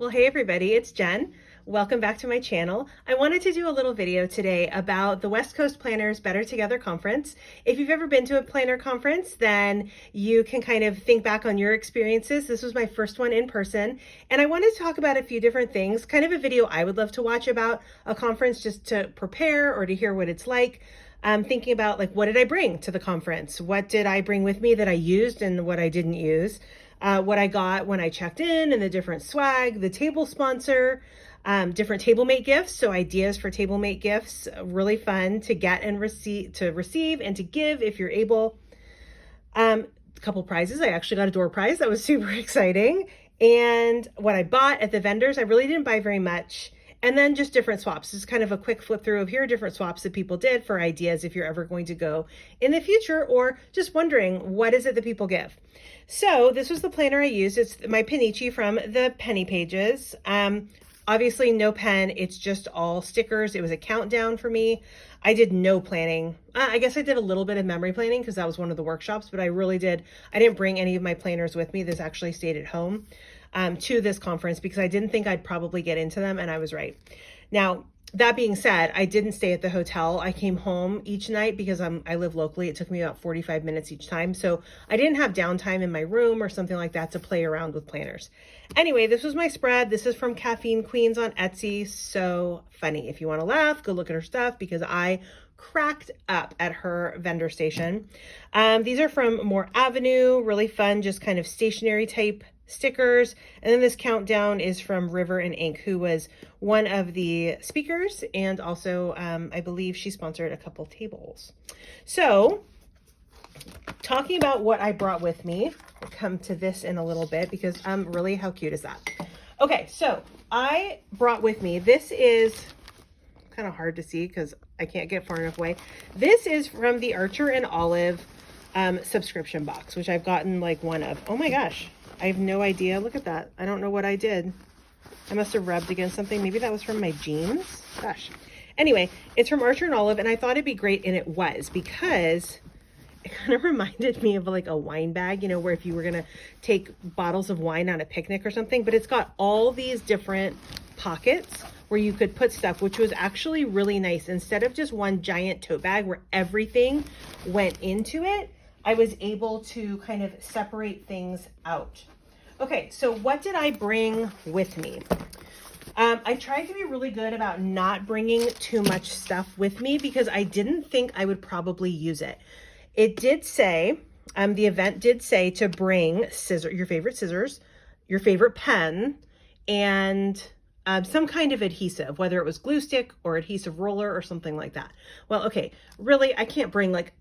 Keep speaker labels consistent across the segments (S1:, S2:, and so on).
S1: Well, hey everybody, it's Jen. Welcome back to my channel. I wanted to do a little video today about the West Coast Planners Better Together Conference. If you've ever been to a planner conference, then you can kind of think back on your experiences. This was my first one in person, and I wanted to talk about a few different things, kind of a video I would love to watch about a conference just to prepare or to hear what it's like. Thinking about like, what did I bring to the conference? What did I bring with me that I used and what I didn't use? What I got when I checked in and the different swag, the table sponsor, different Tablemate gifts. So ideas for Tablemate gifts, really fun to get and receive and to give if you're able. A couple prizes. I actually got a door prize. That was super exciting. And what I bought at the vendors, I really didn't buy very much. And then just different swaps. This is kind of a quick flip through of here are different swaps that people did for ideas if you're ever going to go in the future or just wondering what is it that people give. So this was the planner I used. It's my Pennichi from the Penny Pages. Obviously no pen, it's just all stickers. It was a countdown for me. I did no planning. I guess I did a little bit of memory planning because that was one of the workshops, but I didn't bring any of my planners with me. This actually stayed at home to this conference because I didn't think I'd probably get into them, and I was right. Now, that being said, I didn't stay at the hotel. I came home each night because I live locally. It took me about 45 minutes each time. So I didn't have downtime in my room or something like that to play around with planners. Anyway, this was my spread. This is from Caffeine Queens on Etsy. So funny. If you want to laugh, go look at her stuff because I cracked up at her vendor station. These are from More Avenue, really fun, just kind of stationery type stickers. And then this countdown is from River and Ink, who was one of the speakers, and also I believe she sponsored a couple tables. So talking about what I brought with me, we'll come to this in a little bit because really, how cute is that? Okay, so I brought with me, this is kind of hard to see because I can't get far enough away. This is from the Archer and Olive subscription box, which I've gotten like one of. Oh my gosh, I have no idea. Look at that. I don't know what I did. I must have rubbed against something. Maybe that was from my jeans. Gosh. Anyway, it's from Archer and Olive, and I thought it'd be great, and it was, because it kind of reminded me of like a wine bag, you know, where if you were going to take bottles of wine on a picnic or something, but it's got all these different pockets where you could put stuff, which was actually really nice. Instead of just one giant tote bag where everything went into it, I was able to kind of separate things out. Okay, so what did I bring with me? I tried to be really good about not bringing too much stuff with me because I didn't think I would probably use it. It did say, the event did say to bring your favorite scissors, your favorite pen, and some kind of adhesive, whether it was glue stick or adhesive roller or something like that. Well, okay, really, I can't bring like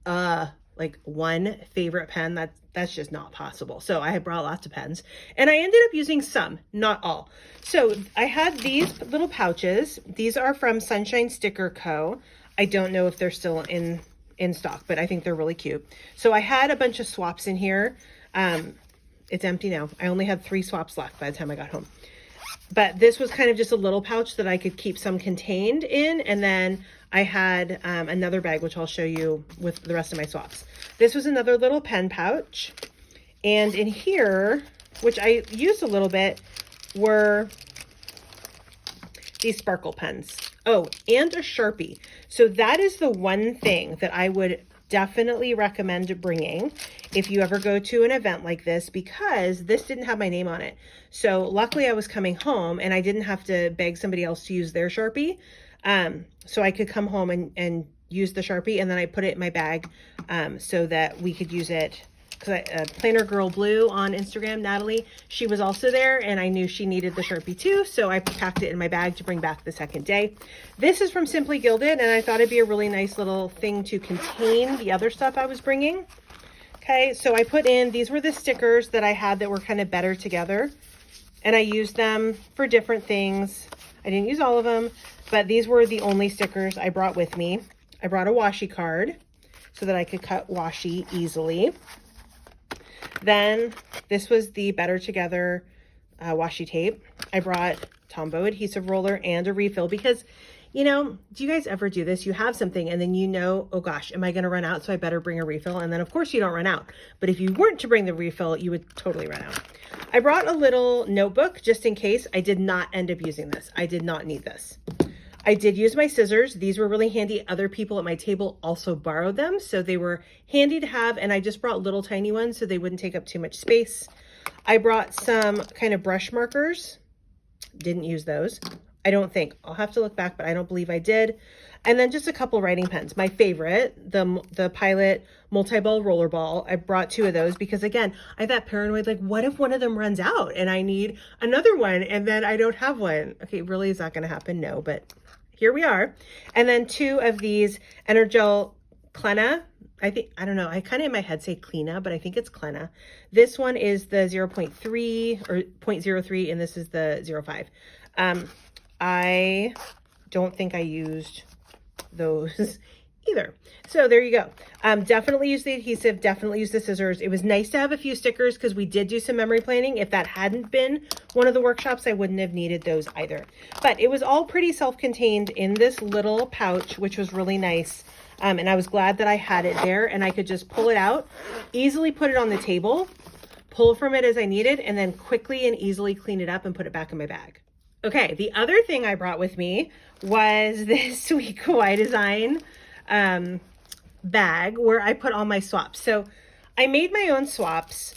S1: one favorite pen. That's just not possible. So I had brought lots of pens, and I ended up using some, not all. So I had these little pouches. These are from Sunshine Sticker Co. I don't know if they're still in stock, but I think they're really cute. So I had a bunch of swaps in here. It's empty now. I only had 3 swaps left by the time I got home. But this was kind of just a little pouch that I could keep some contained in. And then I had another bag, which I'll show you with the rest of my swaps. This was another little pen pouch. And in here, which I used a little bit, were these sparkle pens. Oh, and a Sharpie. So that is the one thing that I would definitely recommend bringing if you ever go to an event like this, because this didn't have my name on it. So luckily I was coming home and I didn't have to beg somebody else to use their Sharpie. So I could come home and use the Sharpie, and then I put it in my bag so that we could use it. Because Planner Girl Blue on Instagram, Natalie, she was also there, and I knew she needed the Sharpie too, so I packed it in my bag to bring back the second day. This is from Simply Gilded, and I thought it'd be a really nice little thing to contain the other stuff I was bringing. Okay, so I put in, these were the stickers that I had that were kind of better together, and I used them for different things. I didn't use all of them, but these were the only stickers I brought with me. I brought a washi card so that I could cut washi easily. Then this was the Better Together washi tape. I brought Tombow adhesive roller and a refill because, You know, do you guys ever do this? You have something and then you know, oh gosh, am I going to run out? So I better bring a refill. And then of course you don't run out. But if you weren't to bring the refill, you would totally run out. I brought a little notebook just in case. I did not end up using this. I did not need this. I did use my scissors. These were really handy. Other people at my table also borrowed them, so they were handy to have, and I just brought little tiny ones so they wouldn't take up too much space. I brought some kind of brush markers. Didn't use those. I don't think. I'll have to look back, but I don't believe I did. And then just a couple writing pens. My favorite, the Pilot multi-ball rollerball. I brought 2 of those because, again, I got paranoid, like, what if one of them runs out and I need another one and then I don't have one? Okay, really, is that going to happen? No, but here we are. And then 2 of these Energel Clena. I don't know. I kind of in my head say Cleana, but I think it's Clena. This one is the 0.3 or 0.03, and this is the 0.5. I don't think I used those either. So there you go. Definitely use the adhesive, definitely use the scissors. It was nice to have a few stickers because we did do some memory planning. If that hadn't been one of the workshops, I wouldn't have needed those either. But it was all pretty self-contained in this little pouch, which was really nice. And I was glad that I had it there and I could just pull it out, easily put it on the table, pull from it as I needed, and then quickly and easily clean it up and put it back in my bag. Okay, the other thing I brought with me was this sweet Kawaii design bag where I put all my swaps. So I made my own swaps.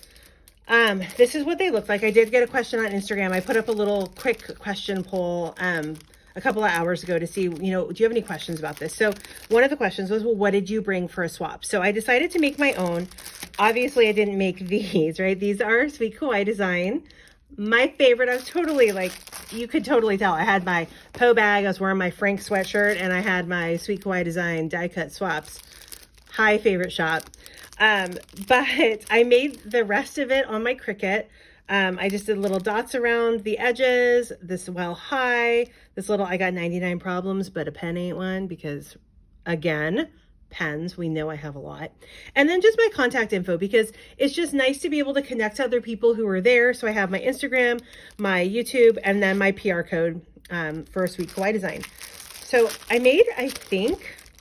S1: This is what they look like. I did get a question on Instagram. I put up a little quick question poll a couple of hours ago to see, you know, do you have any questions about this? So one of the questions was, well, what did you bring for a swap? So I decided to make my own. Obviously, I didn't make these, right? These are sweet Kawaii design. My favorite, I was totally like, you could totally tell. I had my Poe bag, I was wearing my Frank sweatshirt, and I had my sweet Kawaii design die cut swaps. High favorite shop. But I made the rest of it on my Cricut. I just did little dots around the edges, this well high, this little, I got 99 problems, but a pen ain't one because, again, pens, we know I have a lot. And then just my contact info because it's just nice to be able to connect to other people who are there. So I have my Instagram, my YouTube, and then my PR code for a sweet Kawaii design. So I made, I think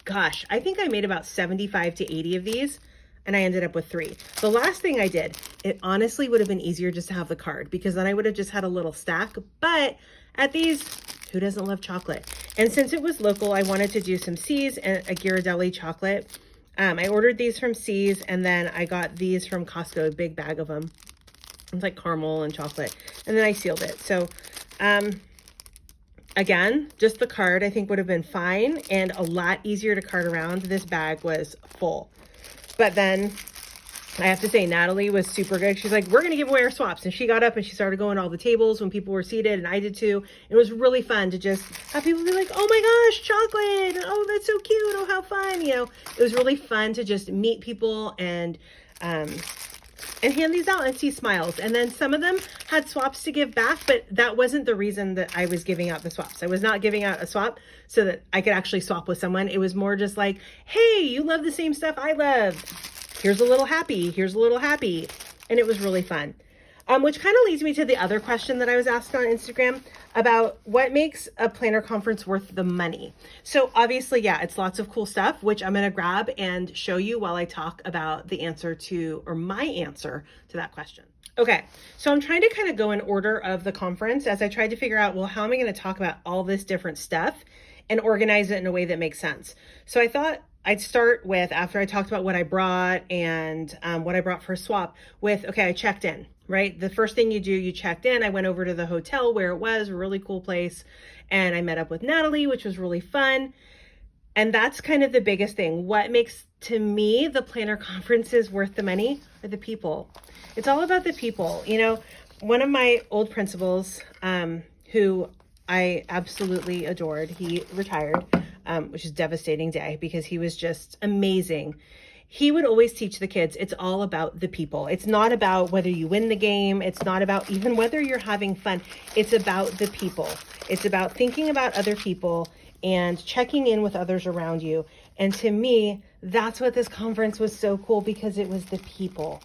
S1: I made about 75 to 80 of these. And I ended up with 3. The last thing I did, it honestly would have been easier just to have the card because then I would have just had a little stack. But at these, who doesn't love chocolate? And since it was local, I wanted to do some C's and a Ghirardelli chocolate. I ordered these from C's and then I got these from Costco, a big bag of them. It's like caramel and chocolate. And then I sealed it. So, again, just the card I think would have been fine and a lot easier to cart around. This bag was full. But then I have to say, Natalie was super good. She's like, we're going to give away our swaps. And she got up and she started going to all the tables when people were seated, and I did too. It was really fun to just have people be like, oh my gosh, chocolate. Oh, that's so cute. Oh, how fun. You know, it was really fun to just meet people and hand these out and see smiles. And then some of them had swaps to give back, but that wasn't the reason that I was giving out the swaps. I was not giving out a swap so that I could actually swap with someone. It was more just like, hey, you love the same stuff I love. Here's a little happy. Here's a little happy. And it was really fun. Which kind of leads me to the other question that I was asked on Instagram about what makes a planner conference worth the money. So obviously, yeah, it's lots of cool stuff, which I'm going to grab and show you while I talk about the answer to, or my answer to that question. Okay, so I'm trying to kind of go in order of the conference as I tried to figure out, well, how am I going to talk about all this different stuff and organize it in a way that makes sense? So I thought I'd start with, after I talked about what I brought and what I brought for a swap, with, okay, I checked in, right? The first thing you do, you checked in. I went over to the hotel where it was, a really cool place, and I met up with Natalie, which was really fun. And that's kind of the biggest thing. What makes, to me, the planner conferences worth the money are the people. It's all about the people. You know, one of my old principals, who I absolutely adored, he retired, which is a devastating day because he was just amazing. He would always teach the kids, it's all about the people. It's not about whether you win the game. It's not about even whether you're having fun. It's about the people. It's about thinking about other people and checking in with others around you. And to me, that's what this conference was so cool, because it was the people.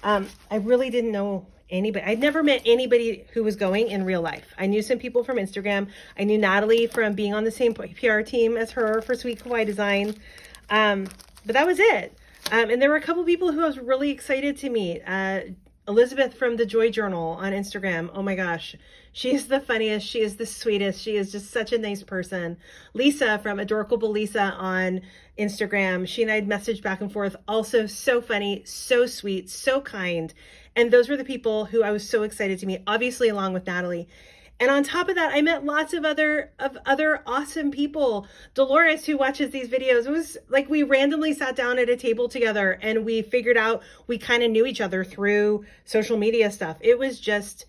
S1: I really didn't know anybody. I'd never met anybody who was going in real life. I knew some people from Instagram. I knew Natalie from being on the same PR team as her for Sweet Kawaii Design. But that was it. And there were a couple people who I was really excited to meet. Elizabeth from the Joy Journal on Instagram. Oh my gosh. She is the funniest. She is the sweetest. She is just such a nice person. Lisa from Adorable Lisa on Instagram. She and I had messaged back and forth. Also so funny, so sweet, so kind. And those were the people who I was so excited to meet, obviously along with Natalie. And on top of that, I met lots of other awesome people. Dolores, who watches these videos, it was like we randomly sat down at a table together and we figured out we kind of knew each other through social media stuff. It was just,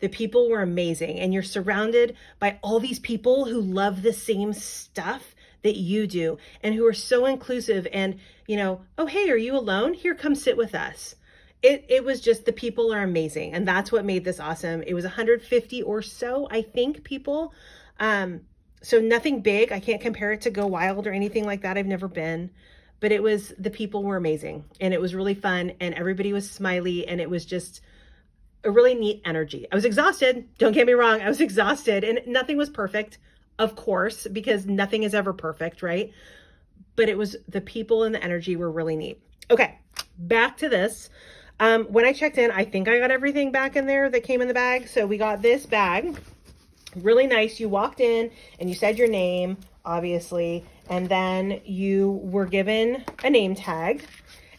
S1: the people were amazing. And you're surrounded by all these people who love the same stuff that you do and who are so inclusive and, you know, oh, hey, are you alone? Here, come sit with us. It was just, the people are amazing. And that's what made this awesome. It was 150 or so, I think, people. So nothing big. I can't compare it to Go Wild or anything like that. I've never been, but it was, the people were amazing and it was really fun and everybody was smiley and it was just a really neat energy. I was exhausted. Don't get me wrong. I was exhausted and nothing was perfect, of course, because nothing is ever perfect, right? But it was, the people and the energy were really neat. Okay, back to this. When I checked in, I think I got everything back in there that came in the bag. So we got this bag, really nice. You walked in and you said your name, obviously, and then you were given a name tag.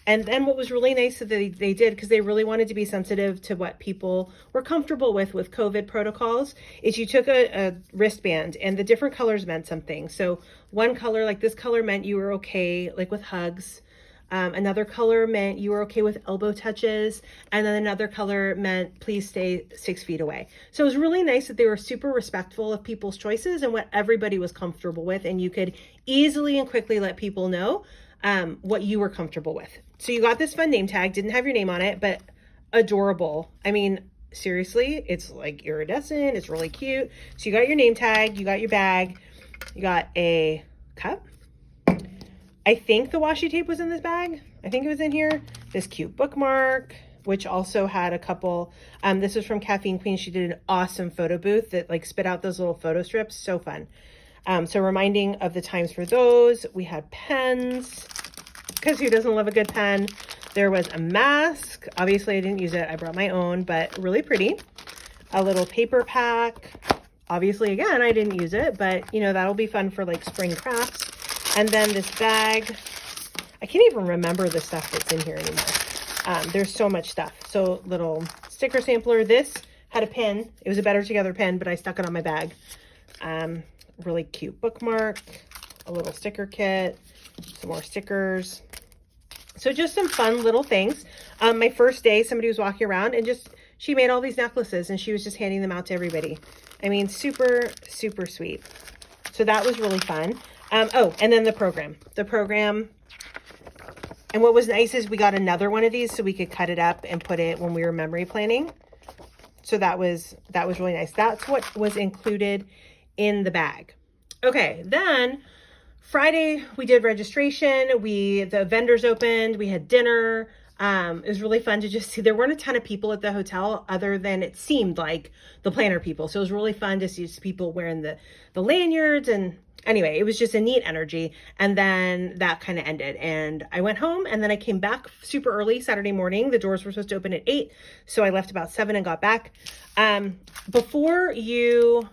S1: And then what was really nice that they did, because they really wanted to be sensitive to what people were comfortable with COVID protocols, is you took a wristband and the different colors meant something. So one color, like this color, meant you were okay, like with hugs. Another color meant you were okay with elbow touches. And then another color meant please stay 6 feet away. So it was really nice that they were super respectful of people's choices and what everybody was comfortable with. And you could easily and quickly let people know what you were comfortable with. So you got this fun name tag, didn't have your name on it, but adorable. I mean, seriously, it's like iridescent. It's really cute. So you got your name tag, you got your bag, you got a cup. I think the washi tape was in this bag. I think it was in here. This cute bookmark, which also had a couple. This was from Caffeine Queens. She did an awesome photo booth that like spit out those little photo strips. So fun. So reminding of the times for those. We had pens, because who doesn't love a good pen? There was a mask. Obviously, I didn't use it. I brought my own, but really pretty. A little paper pack. Obviously, again, I didn't use it, but you know, that'll be fun for like spring crafts. And then this bag, I can't even remember the stuff that's in here anymore. There's so much stuff. So little sticker sampler. This had a pin. It was a Better Together pin, but I stuck it on my bag. Really cute bookmark, a little sticker kit, some more stickers. So just some fun little things. My first day, somebody was walking around and she made all these necklaces and she was just handing them out to everybody. I mean, super, super sweet. So that was really fun. Oh, and then the program, and what was nice is we got another one of these so we could cut it up and put it when we were memory planning. So that was really nice. That's what was included in the bag. Okay. Then Friday we did registration. The vendors opened, we had dinner. It was really fun to just see, there weren't a ton of people at the hotel other than it seemed like the planner people. So it was really fun to see people wearing the lanyards, and anyway, it was just a neat energy. And then that kind of ended and I went home, and then I came back super early Saturday morning. The doors were supposed to open at 8. So I left about 7 and got back. Before you,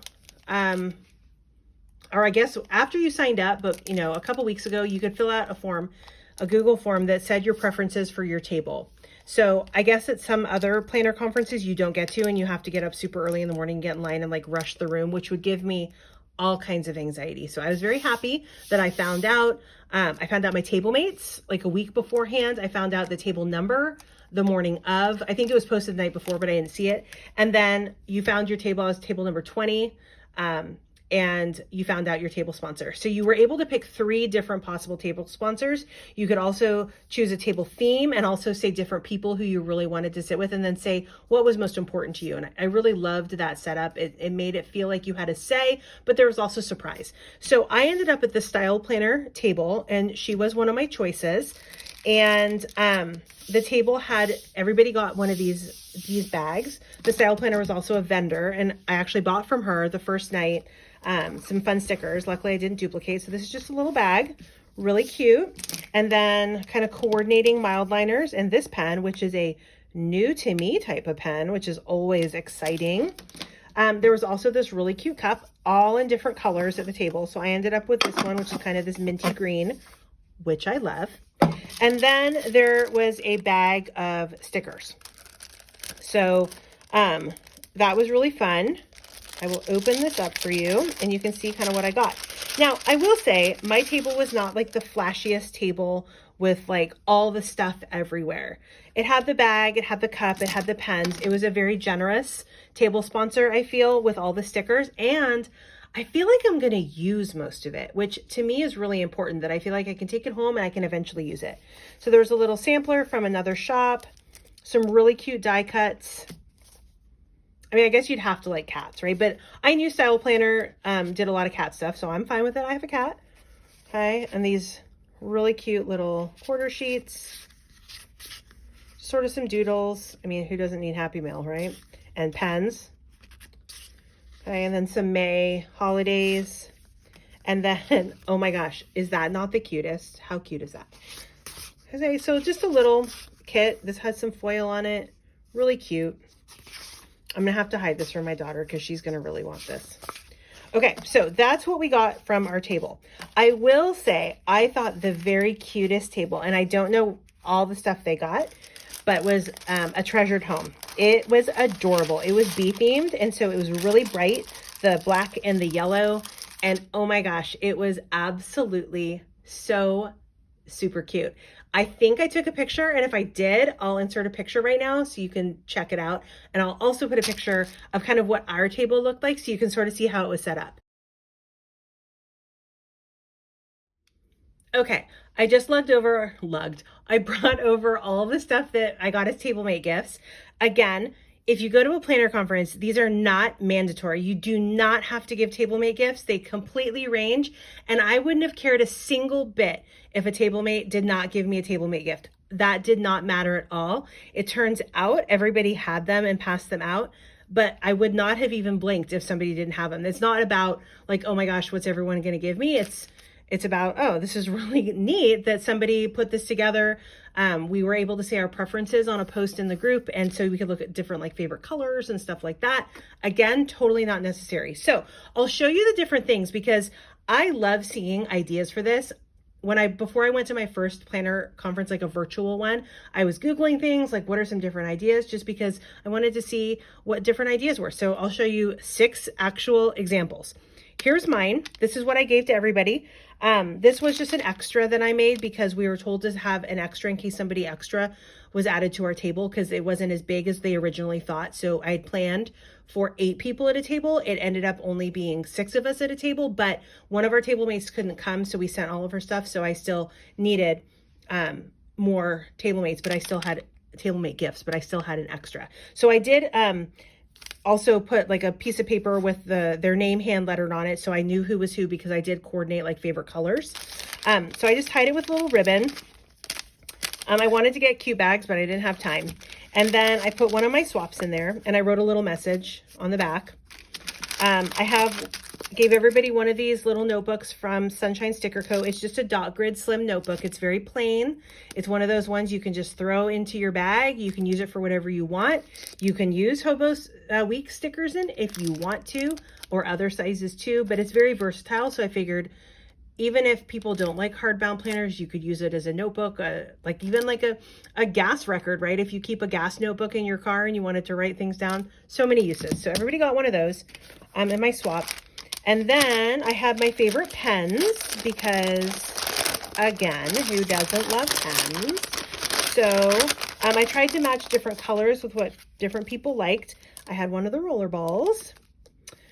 S1: or I guess after you signed up, but you know, a couple weeks ago, you could fill out a form, a Google form that said your preferences for your table. So I guess at some other planner conferences you don't get to, and you have to get up super early in the morning, get in line and like rush the room, which would give me all kinds of anxiety. So I was very happy that I found out my table mates like a week beforehand. I found out the table number the morning of. I think it was posted the night before, but I didn't see it. And then you found your table as table number 20. And you found out your table sponsor. So you were able to pick 3 different possible table sponsors. You could also choose a table theme and also say different people who you really wanted to sit with, and then say what was most important to you. And I really loved that setup. It made it feel like you had a say, but there was also surprise. So I ended up at the style planner table, and she was one of my choices. And the table had, everybody got one of these bags. The style planner was also a vendor, and I actually bought from her the first night some fun stickers. Luckily I didn't duplicate, so this is just a little bag, really cute. And then kind of coordinating mild liners, and this pen, which is a new to me type of pen, which is always exciting. There was also this really cute cup, all in different colors at the table. So I ended up with this one, which is kind of this minty green, which I love. And then there was a bag of stickers. So that was really fun. I will open this up for you and you can see kind of what I got. Now, I will say my table was not like the flashiest table with like all the stuff everywhere. It had the bag, it had the cup, it had the pens. It was a very generous table sponsor, I feel, with all the stickers. And I feel like I'm going to use most of it, which to me is really important, that I feel like I can take it home and I can eventually use it. So there's a little sampler from another shop, some really cute die cuts. I mean, I guess you'd have to like cats, right? But I knew Style Planner did a lot of cat stuff, so I'm fine with it. I have a cat. Okay, and these really cute little quarter sheets, sort of some doodles. I mean, who doesn't need Happy Mail, right? And pens. Okay, and then some May holidays. And then, oh my gosh, is that not the cutest? How cute is that? Okay, so just a little kit. This has some foil on it. Really cute. I'm going to have to hide this from my daughter because she's going to really want this. Okay, so that's what we got from our table. I will say I thought the very cutest table, and I don't know all the stuff they got, but was a treasured home. It was adorable. It was bee themed, and so it was really bright, the black and the yellow. And oh my gosh, it was absolutely so super cute. I think I took a picture, and if I did, I'll insert a picture right now so you can check it out. And I'll also put a picture of kind of what our table looked like so you can sort of see how it was set up. Okay, I just I brought over all the stuff that I got as Tablemate gifts. Again, if you go to a planner conference, these are not mandatory. You do not have to give Tablemate gifts. They completely range. And I wouldn't have cared a single bit if a Tablemate did not give me a Tablemate gift. That did not matter at all. It turns out everybody had them and passed them out, but I would not have even blinked if somebody didn't have them. It's not about like, oh my gosh, what's everyone going to give me? It's about, oh, this is really neat that somebody put this together. We were able to say our preferences on a post in the group. And so we could look at different like favorite colors and stuff like that. Again, totally not necessary. So I'll show you the different things because I love seeing ideas for this. Before I went to my first planner conference, like a virtual one, I was Googling things like what are some different ideas, just because I wanted to see what different ideas were. So I'll show you 6 actual examples. Here's mine. This is what I gave to everybody. This was just an extra that I made because we were told to have an extra in case somebody extra was added to our table because it wasn't as big as they originally thought. So I had planned for 8 people at a table. It ended up only being 6 of us at a table, but one of our table mates couldn't come, so we sent all of her stuff. So I still needed more table mates, but I still had table mate gifts, but I still had an extra. So I did also put like a piece of paper with their name hand lettered on it, so I knew who was who because I did coordinate like favorite colors. So I just tied it with a little ribbon. I wanted to get cute bags, but I didn't have time. And then I put one of my swaps in there, and I wrote a little message on the back. Gave everybody one of these little notebooks from Sunshine Sticker Co. It's just a dot grid slim notebook. It's very plain. It's one of those ones you can just throw into your bag. You can use it for whatever you want. You can use Hobo's Week stickers in if you want to, or other sizes too, but it's very versatile. So I figured even if people don't like hardbound planners, you could use it as a notebook, like even like a gas record, right? If you keep a gas notebook in your car and you wanted to write things down, so many uses. So everybody got one of those in my swap. And then I had my favorite pens because, again, who doesn't love pens? So I tried to match different colors with what different people liked. I had one of the roller balls,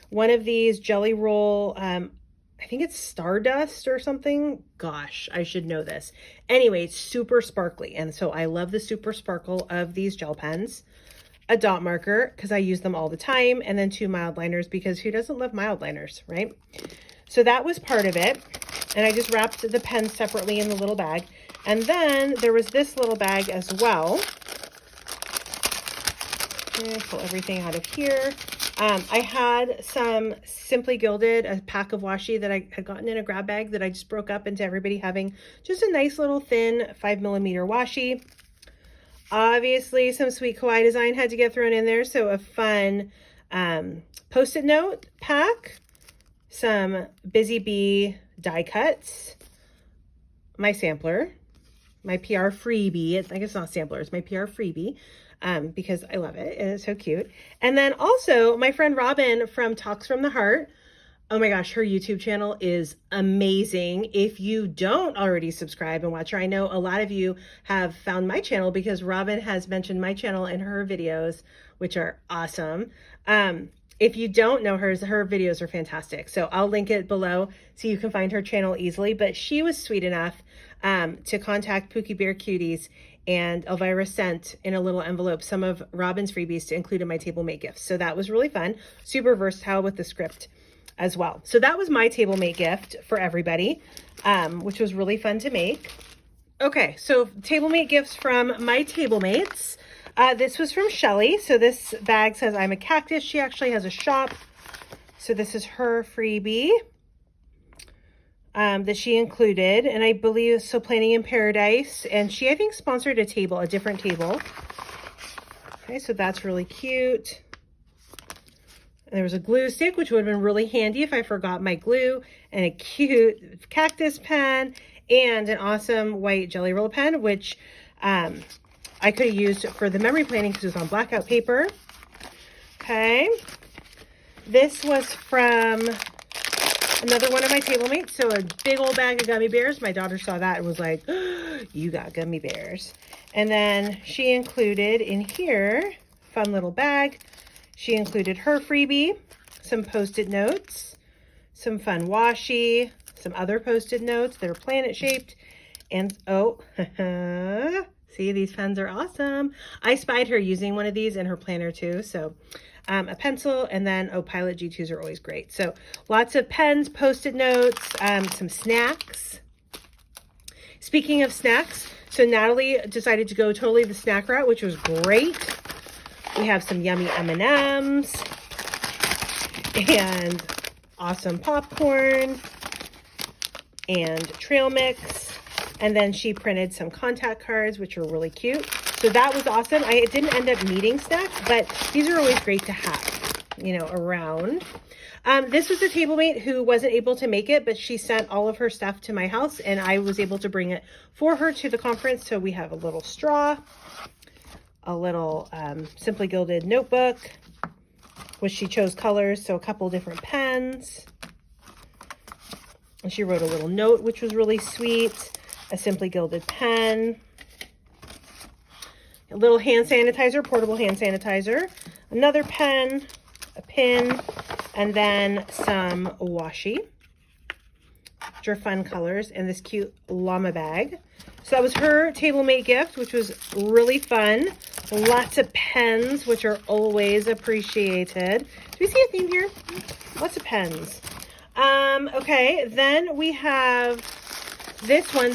S1: one of these Jelly Roll, I think it's Stardust or something. Gosh, I should know this. Anyway, it's super sparkly. And so I love the super sparkle of these gel pens. A dot marker because I use them all the time, and then 2 mild liners because who doesn't love mild liners, right? So that was part of it. And I just wrapped the pens separately in the little bag. And then there was this little bag as well. Okay, pull everything out of here. I had some Simply Gilded, a pack of washi that I had gotten in a grab bag that I just broke up into everybody having just a nice little thin 5mm washi. Obviously, some sweet kawaii design had to get thrown in there, so a fun Post-it note pack, some Busy Bee die cuts, my sampler, my PR freebie. I guess it's not sampler, it's my PR freebie. Because I love it and it's so cute. And then also my friend Robin from Talks from the Heart. Oh my gosh, her YouTube channel is amazing. If you don't already subscribe and watch her, I know a lot of you have found my channel because Robin has mentioned my channel in her videos, which are awesome. If you don't know her videos are fantastic. So I'll link it below so you can find her channel easily. But she was sweet enough to contact Pookie Bear Cuties, and Elvira sent in a little envelope some of Robin's freebies to include in my Tablemate gifts. So that was really fun. Super versatile with the script as well. So that was my Tablemate gift for everybody, which was really fun to make. Okay, so Tablemate gifts from my Tablemates. This was from Shelly. So this bag says, I'm a cactus. She actually has a shop. So this is her freebie that she included. And I believe, so Planning in Paradise. And she, I think, sponsored a table, a different table. Okay, so that's really cute. And there was a glue stick, which would have been really handy if I forgot my glue. And a cute cactus pen. And an awesome white Jelly Roll pen, which I could have used for the memory planning because it was on blackout paper. Okay. This was from another one of my Tablemates. So a big old bag of gummy bears. My daughter saw that and was like, oh, you got gummy bears. And then she included in here, fun little bag. She included her freebie, some Post-it notes, some fun washi, some other Post-it notes that are planet shaped. And oh, see, these pens are awesome. I spied her using one of these in her planner too. So a pencil, and then, oh, Pilot G2s are always great. So lots of pens, Post-it notes, some snacks. Speaking of snacks, so Natalie decided to go totally the snack route, which was great. We have some yummy M&Ms and awesome popcorn and trail mix. And then she printed some contact cards, which are really cute. So that was awesome. I didn't end up needing snacks, but these are always great to have, you know, around. This was a Tablemate who wasn't able to make it, but she sent all of her stuff to my house, and I was able to bring it for her to the conference. So we have a little straw, a little Simply Gilded notebook, which she chose colors, so a couple different pens. And she wrote a little note, which was really sweet. A Simply Gilded pen, a little hand sanitizer, portable hand sanitizer, another pen, a pin, and then some washi, which are fun colors, and this cute llama bag. So that was her Tablemate gift, which was really fun. Lots of pens, which are always appreciated. Do we see a theme here? Lots of pens. Okay, then we have this one.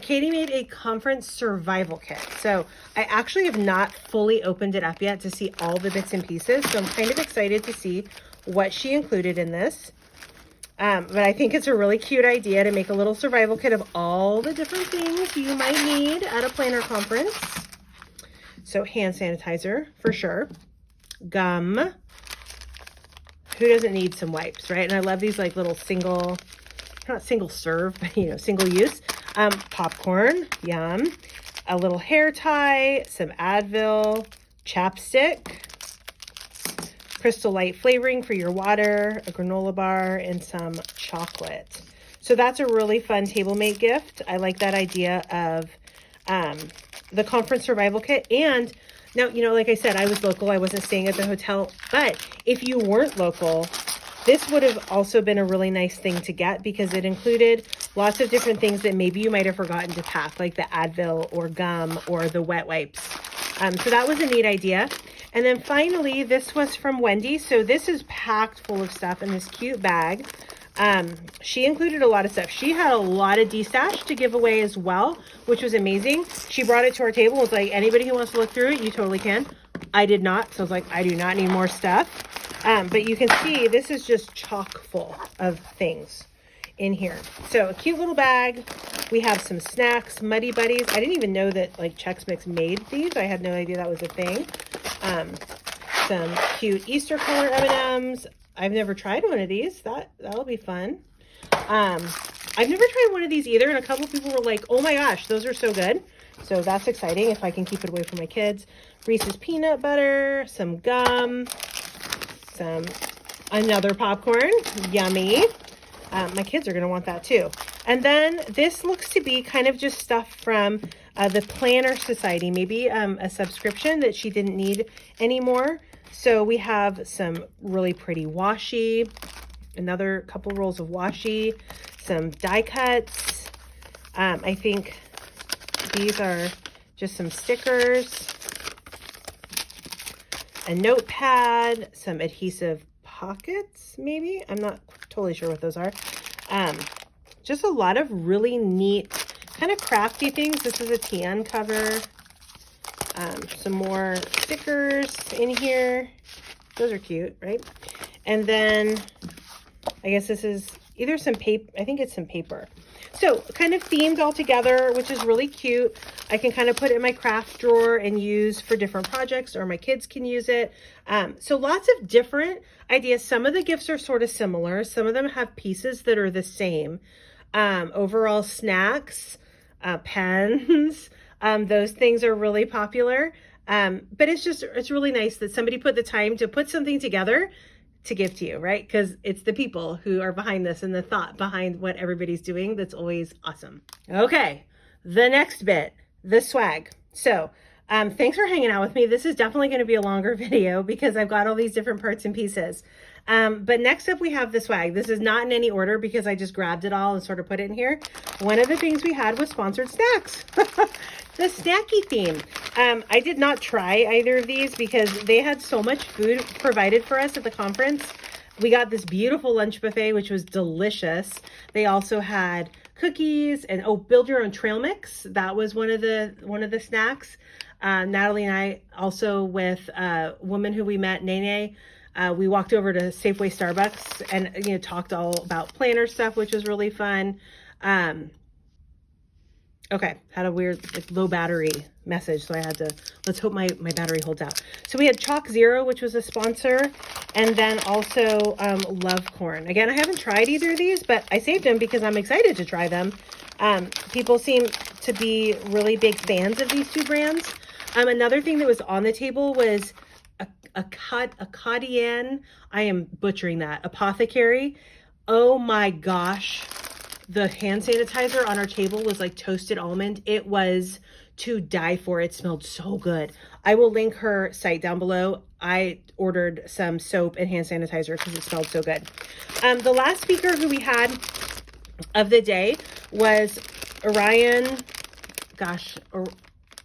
S1: Katie made a conference survival kit. So I actually have not fully opened it up yet to see all the bits and pieces. So I'm kind of excited to see what she included in this. But I think it's a really cute idea to make a little survival kit of all the different things you might need at a planner conference. So hand sanitizer for sure. Gum. Who doesn't need some wipes, right? And I love these like little single, not single serve, but you know, single use. Popcorn, yum. A little hair tie, some Advil, chapstick, Crystal Light flavoring for your water, a granola bar, and some chocolate. So that's a really fun Tablemate gift. I like that idea of the conference survival kit. And now, you know, like I said, I was local. I wasn't staying at the hotel. But if you weren't local, this would have also been a really nice thing to get because it included lots of different things that maybe you might have forgotten to pack, like the Advil or gum or the wet wipes. So that was a neat idea. And then finally, this was from Wendy. So this is packed full of stuff in this cute bag. She included a lot of stuff. She had a lot of D-stash to give away as well, which was amazing. She brought it to our table and was like, anybody who wants to look through it, you totally can. I did not, so I was like, I do not need more stuff. But you can see this is just chock full of things in here. So a cute little bag. We have some snacks, Muddy Buddies. I didn't even know that like Chex Mix made these. I had no idea that was a thing. Some cute Easter color M&Ms. I've never tried one of these. That'll be fun. I've never tried one of these either, and a couple people were like, oh my gosh, those are so good. So that's exciting if I can keep it away from my kids. Reese's peanut butter, some gum, another popcorn, yummy. My kids are gonna want that too. And then this looks to be kind of just stuff from the Planner Society, maybe a subscription that she didn't need anymore. So we have some really pretty washi, another couple rolls of washi, some die cuts. I think these are just some stickers, a notepad, some adhesive pockets, maybe. I'm not totally sure what those are. Just a lot of really neat, kind of crafty things. This is a tan cover. Some more stickers in here. Those are cute, right? And then I guess this is either some paper. I think it's some paper. So kind of themed all together, which is really cute. I can kind of put it in my craft drawer and use for different projects, or my kids can use it. So lots of different ideas. Some of the gifts are sort of similar. Some of them have pieces that are the same. Overall snacks, pens, those things are really popular. But it's really nice that somebody put the time to put something together to give to you, right? Because it's the people who are behind this and the thought behind what everybody's doing that's always awesome. Okay, the next bit, the swag. So thanks for hanging out with me. This is definitely going to be a longer video because I've got all these different parts and pieces. But next up we have the swag. This is not in any order because I just grabbed it all and sort of put it in here. One of the things we had was sponsored snacks. The snacky theme. I did not try either of these because they had so much food provided for us at the conference. We got this beautiful lunch buffet, which was delicious. They also had cookies and build your own trail mix. That was one of the snacks. Natalie and I also with a woman who we met, Nene. We walked over to Safeway Starbucks and talked all about planner stuff, which was really fun. Okay, had a weird low battery message, so I had to, let's hope my battery holds out. So we had Chalk Zero, which was a sponsor, and then also Love Corn. Again, I haven't tried either of these, but I saved them because I'm excited to try them. People seem to be really big fans of these two brands. Another thing that was on the table was Acadienne, I am butchering that, Apothecary. Oh my gosh. The hand sanitizer on our table was like toasted almond. It was to die for. It smelled so good. I will link her site down below. I ordered some soap and hand sanitizer because it smelled so good. The last speaker who we had of the day was Orion. Gosh,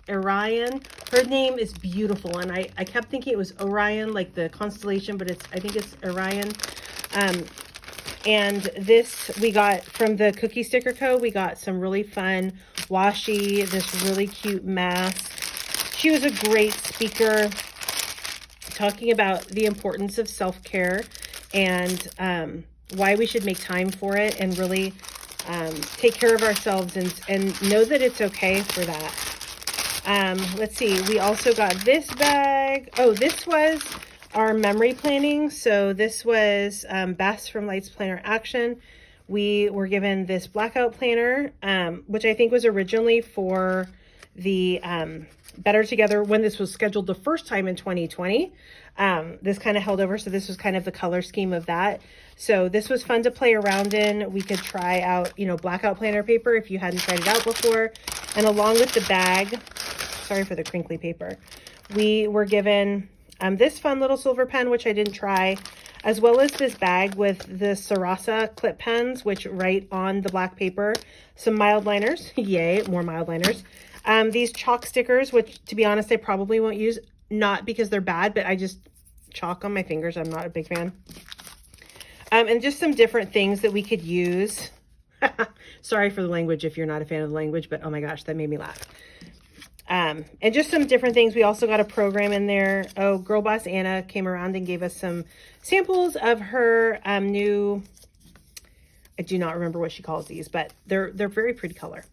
S1: Orion. Her name is beautiful, and I kept thinking it was Orion, like the constellation, but I think it's Orion. And this we got from the Cookie Sticker Co. We got some really fun washi, this really cute mask. She was a great speaker talking about the importance of self-care and why we should make time for it and really take care of ourselves and know that it's okay for that. Let's see, we also got this bag. Oh, this was our memory planning. So this was Best from Lights Planner Action. We were given this blackout planner, which I think was originally for the Better Together when this was scheduled the first time in 2020. This kind of held over, so this was kind of the color scheme of that. So this was fun to play around in. We could try out, blackout planner paper if you hadn't tried it out before. And along with the bag, sorry for the crinkly paper, we were given this fun little silver pen, which I didn't try, as well as this bag with the Sarasa clip pens, which write on the black paper, some mild liners, yay, more mild liners, these chalk stickers, which to be honest, I probably won't use, not because they're bad, but I just chalk on my fingers. I'm not a big fan. And just some different things that we could use. Sorry for the language if you're not a fan of the language, but oh my gosh, that made me laugh. And just some different things. We also got a program in there. Oh, Girl Boss Anna came around and gave us some samples of her new, I do not remember what she calls these, but they're very pretty color.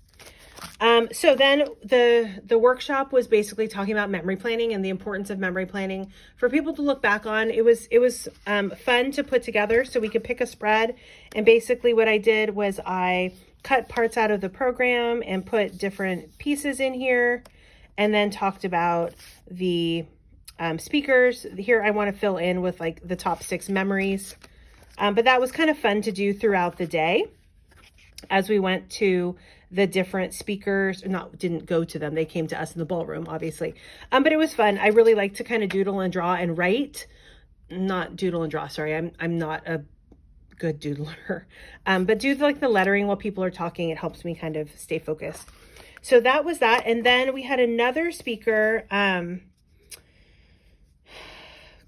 S1: So then the workshop was basically talking about memory planning and the importance of memory planning for people to look back on. It was fun to put together so we could pick a spread. And basically what I did was I cut parts out of the program and put different pieces in here, and then talked about the speakers. Here I want to fill in with like the top 6 memories. But that was kind of fun to do throughout the day as we went to the different speakers. Didn't go to them. They came to us in the ballroom, obviously. But it was fun. I really like to kind of doodle and draw and write. Not doodle and draw, sorry. I'm not a good doodler. But do like the lettering while people are talking. It helps me kind of stay focused. So that was that. And then we had another speaker.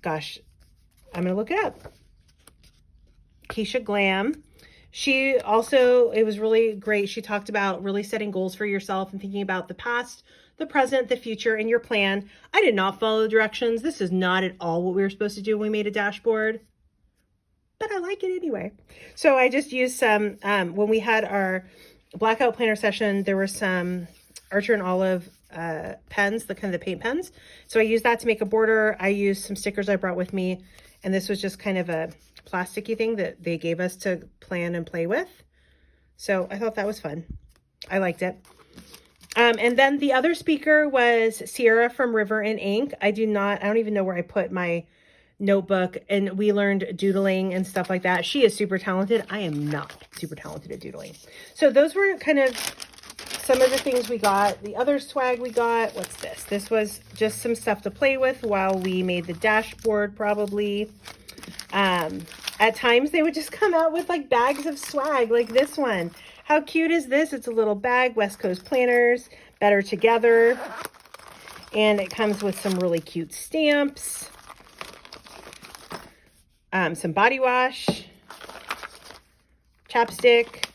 S1: Gosh, I'm going to look it up. Keisha Glam. She also, it was really great. She talked about really setting goals for yourself and thinking about the past, the present, the future, and your plan. I did not follow the directions. This is not at all what we were supposed to do when we made a dashboard, but I like it anyway. So I just used some, when we had our blackout planner session, there were some Archer and Olive pens, the kind of the paint pens. So I used that to make a border. I used some stickers I brought with me, and this was just kind of a plasticky thing that they gave us to plan and play with. So I thought that was fun. I liked it. And then the other speaker was Sierra from River and Ink. I don't even know where I put my notebook, and we learned doodling and stuff like that. She is super talented. I am not super talented at doodling. So those were kind of some of the things we got. The other swag we got, what's this? This was just some stuff to play with while we made the dashboard, probably. At times they would just come out with like bags of swag like this one. How cute is this? It's a little bag, West Coast Planners, Better Together. And it comes with some really cute stamps. Some body wash, chapstick.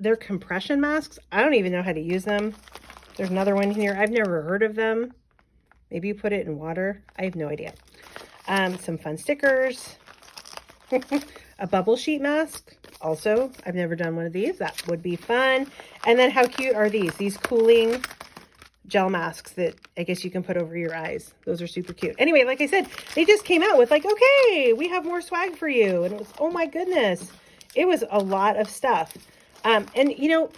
S1: They're compression masks. I don't even know how to use them. There's another one here. I've never heard of them. Maybe you put it in water. I have no idea. Some fun stickers, a bubble sheet mask. Also, I've never done one of these. That would be fun. And then how cute are these? These cooling gel masks that I guess you can put over your eyes. Those are super cute. Anyway, like I said, they just came out with like, okay, we have more swag for you. And it was, oh my goodness, it was a lot of stuff. And you know,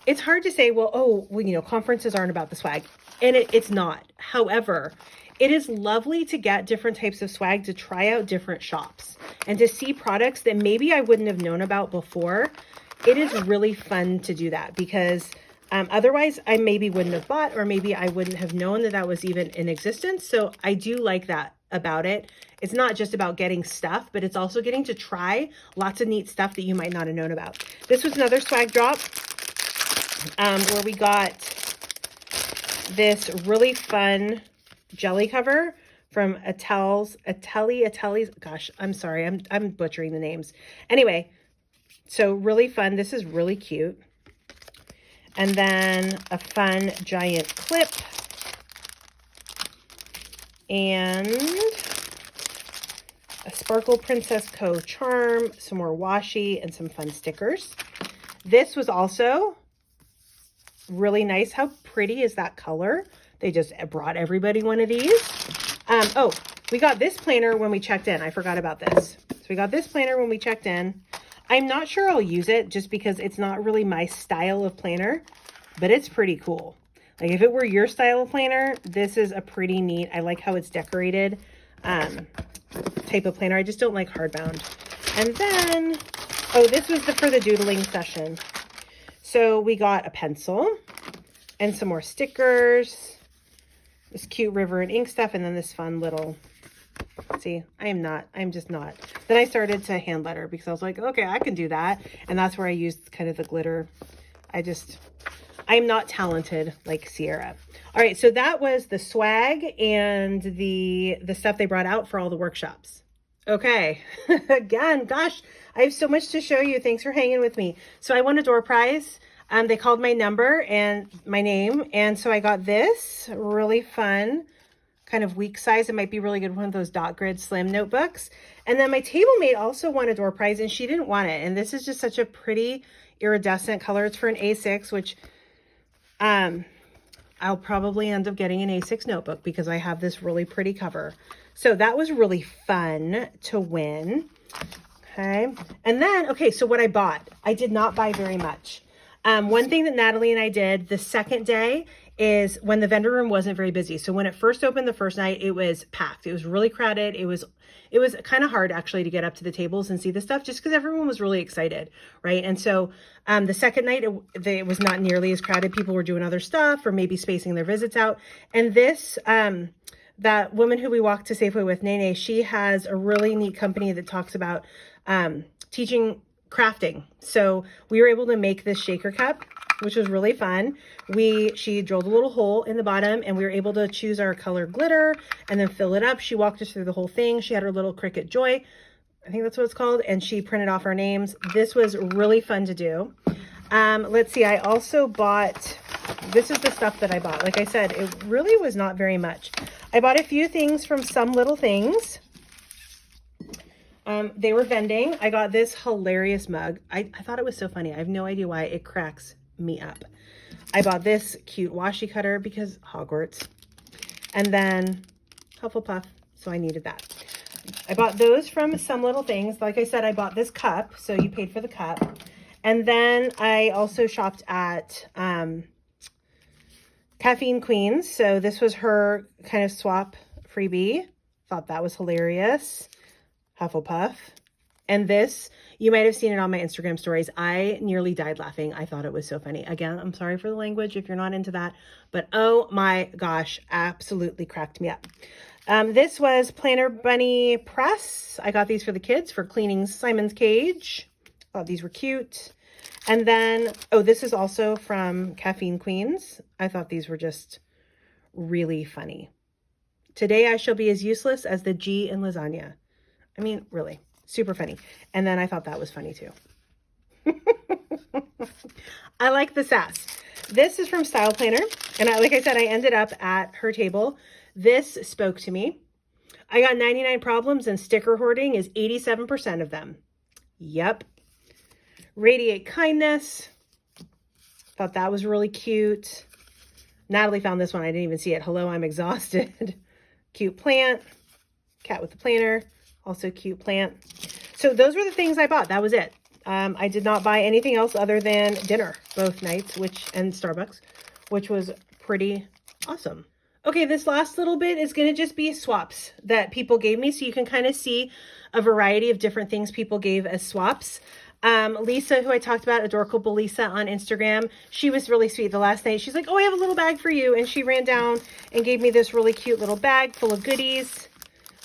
S1: it's hard to say, well, you know, conferences aren't about the swag, and it's not. However, it is lovely to get different types of swag, to try out different shops and to see products that maybe I wouldn't have known about before. It is really fun to do that because otherwise I maybe wouldn't have bought, or maybe I wouldn't have known that that was even in existence. So I do like that about it. It's not just about getting stuff, but it's also getting to try lots of neat stuff that you might not have known about. This was another swag drop where we got this really fun jelly cover from Ateli's. Gosh, I'm sorry. I'm butchering the names. Anyway, so really fun. This is really cute. And then a fun giant clip. And a Sparkle Princess Co. charm, some more washi, and some fun stickers. This was also really nice. How pretty is that color? They just brought everybody one of these. Oh, we got this planner when we checked in. I forgot about this. So we got this planner when we checked in. I'm not sure I'll use it just because it's not really my style of planner, but it's pretty cool. Like if it were your style of planner, this is a pretty neat, I like how it's decorated type of planner. I just don't like hardbound. And then, oh, this was for the doodling session. So we got a pencil and some more stickers, this cute River and Ink stuff, and then this fun little, see, I'm just not. Then I started to hand letter because I was like, okay, I can do that. And that's where I used kind of the glitter. I'm not talented like Sierra. All right, so that was the swag and the stuff they brought out for all the workshops. Okay, again, gosh, I have so much to show you. Thanks for hanging with me. So I won a door prize. They called my number and my name. And so I got this really fun kind of week size. It might be really good, one of those dot grid slim notebooks. And then my Tablemate also won a door prize and she didn't want it. And this is just such a pretty iridescent color. It's for an A6, which I'll probably end up getting an A6 notebook because I have this really pretty cover. So that was really fun to win. Okay. And then, okay, so what I bought, I did not buy very much. One thing that Natalie and I did the second day is when the vendor room wasn't very busy. So when it first opened the first night, it was packed. It was really crowded. It was kind of hard actually to get up to the tables and see the stuff just because everyone was really excited, right? And so the second night, it was not nearly as crowded. People were doing other stuff or maybe spacing their visits out. And this, that woman who we walked to Safeway with, Nene, she has a really neat company that talks about teaching crafting. So we were able to make this shaker cup, which was really fun. She drilled a little hole in the bottom and we were able to choose our color glitter and then fill it up. She walked us through the whole thing. She had her little Cricut Joy, I think that's what it's called. And she printed off our names. This was really fun to do. Let's see. I also bought, this is the stuff that I bought. Like I said, it really was not very much. I bought a few things from Some Little Things. They were vending. I got this hilarious mug. I thought it was so funny. I have no idea why. It cracks me up. I bought this cute washi cutter because Hogwarts. And then Hufflepuff, so I needed that. I bought those from Some Little Things. Like I said, I bought this cup, so you paid for the cup. And then I also shopped at Caffeine Queens. So this was her kind of swap freebie. Thought that was hilarious. Hufflepuff. And this, you might have seen it on my Instagram stories. I nearly died laughing. I thought it was so funny. Again, I'm sorry for the language if you're not into that, but oh my gosh, absolutely cracked me up. This was Planner Bunny Press. I got these for the kids for cleaning Simon's cage. Thought these were cute. And then, oh, this is also from Caffeine Queens. I thought these were just really funny. Today I shall be as useless as the G in lasagna. I mean, really, super funny. And then I thought that was funny too. I like the sass. This is from Style Planner. And like I said, I ended up at her table. This spoke to me. I got 99 problems and sticker hoarding is 87% of them. Yep. Radiate Kindness. Thought that was really cute. Natalie found this one. I didn't even see it. Hello, I'm exhausted. Cute plant. Cat with the planner. Also cute plant. So those were the things I bought. That was it. I did not buy anything else other than dinner both nights, and Starbucks, which was pretty awesome. Okay, this last little bit is going to just be swaps that people gave me. So you can kind of see a variety of different things people gave as swaps. Lisa, who I talked about, Adorable Lisa on Instagram, she was really sweet. The last night, she's like, oh, I have a little bag for you. And she ran down and gave me this really cute little bag full of goodies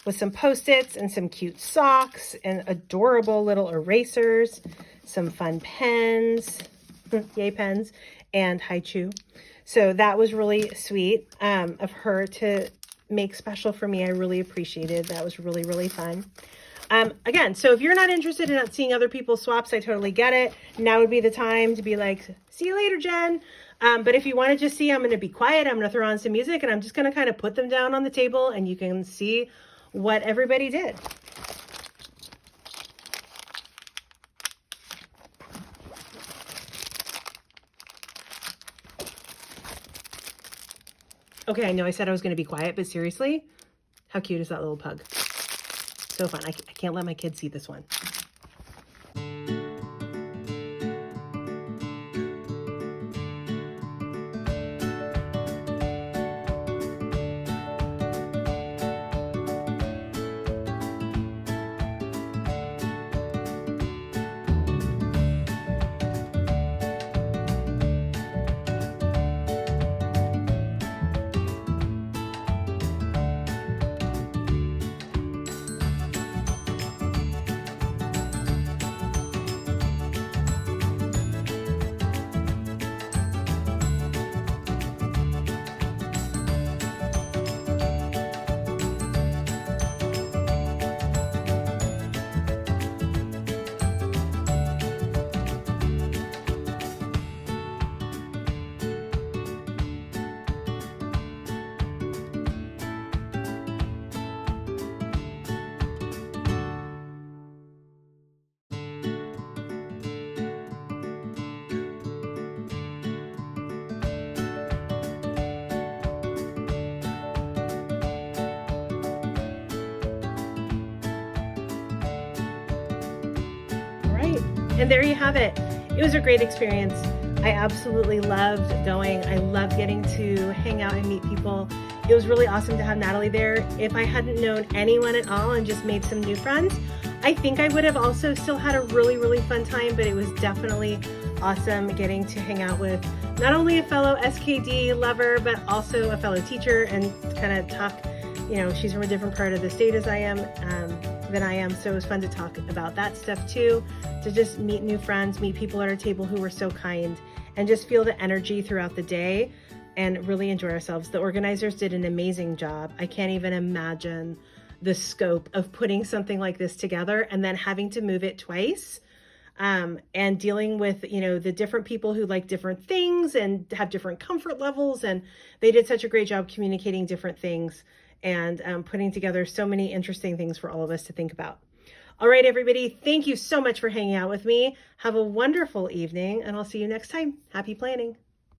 S1: with some Post-its and some cute socks and adorable little erasers, some fun pens, yay pens, and haichu. So that was really sweet of her to make special for me. I really appreciated. That was really, really fun. Again, so if you're not interested in seeing other people's swaps, I totally get it. Now would be the time to be like, see you later, Jen. But if you want to just see, I'm going to be quiet. I'm going to throw on some music and I'm just going to kind of put them down on the table and you can see what everybody did. Okay, I know I said I was going to be quiet, but seriously, how cute is that little pug? So fun. I can't let my kids see this one. And there you have it. It was a great experience. I absolutely loved going. I loved getting to hang out and meet people. It was really awesome to have Natalie there. If I hadn't known anyone at all and just made some new friends, I think I would have also still had a really, really fun time, but it was definitely awesome getting to hang out with not only a fellow SKD lover, but also a fellow teacher and kind of talk. You know, she's from a different part of the state as I am, than I am, so it was fun to talk about that stuff too, to just meet new friends, meet people at our table who were so kind, and just feel the energy throughout the day and really enjoy ourselves. The organizers did an amazing job. I can't even imagine the scope of putting something like this together and then having to move it twice, and dealing with, you know, the different people who like different things and have different comfort levels, and they did such a great job communicating different things and putting together so many interesting things for all of us to think about. All right, everybody, thank you so much for hanging out with me. Have a wonderful evening, and I'll see you next time. Happy planning.